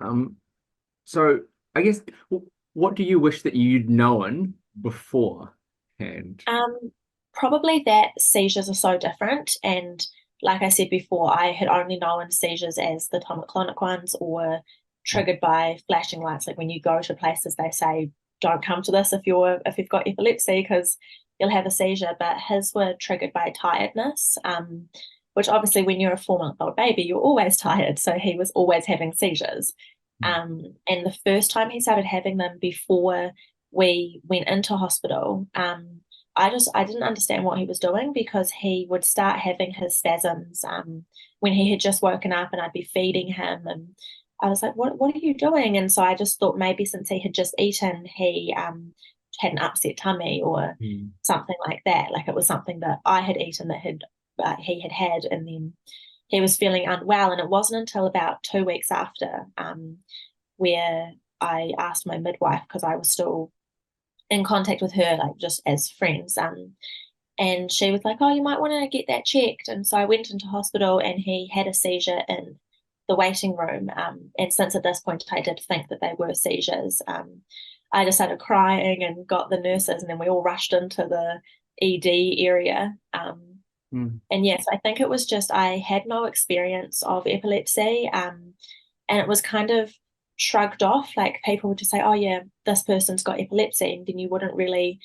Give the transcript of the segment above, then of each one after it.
Um, so I guess what do you wish that you'd known beforehand? Um, Probably that seizures are so different. And like I said before, I had only known seizures as the tonic-clonic ones or triggered by flashing lights. Like when you go to places, they say, don't come to this if you've got epilepsy because you'll have a seizure. But his were triggered by tiredness, which obviously when you're a 4-month-old baby, you're always tired. So he was always having seizures. And the first time he started having them before we went into hospital, I didn't understand what he was doing because he would start having his spasms when he had just woken up and I'd be feeding him and I was like, what are you doing? And so I just thought maybe since he had just eaten, he had an upset tummy or Mm. something like that. Like it was something that I had eaten that had he had had, and then he was feeling unwell. And it wasn't until about 2 weeks after where I asked my midwife because I was still in contact with her, like just as friends. And she was like, "Oh, you might want to get that checked." And so I went into hospital, and he had a seizure in the waiting room. And since at this point I did think that they were seizures, I just started crying and got the nurses, and then we all rushed into the ED area. Mm. And yes, I think it was just I had no experience of epilepsy, and it was kind of shrugged off. Like people would just say, "Oh yeah, this person's got epilepsy," and then you wouldn't really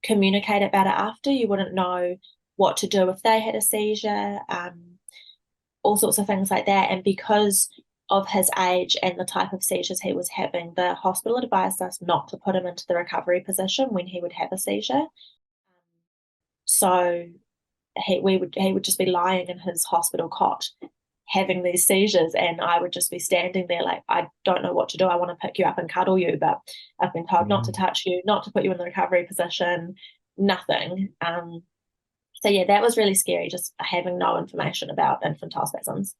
communicate about it after. You wouldn't know what to do if they had a seizure, all sorts of things like that. And because of his age and the type of seizures he was having, the hospital advised us not to put him into the recovery position when he would have a seizure. So he would just be lying in his hospital cot having these seizures, and I would just be standing there like I don't know what to do. I want to pick you up and cuddle you, but I've been told not to Mm. touch you, not to put you in the recovery position, nothing. So yeah, that was really scary, just having no information about infantile spasms.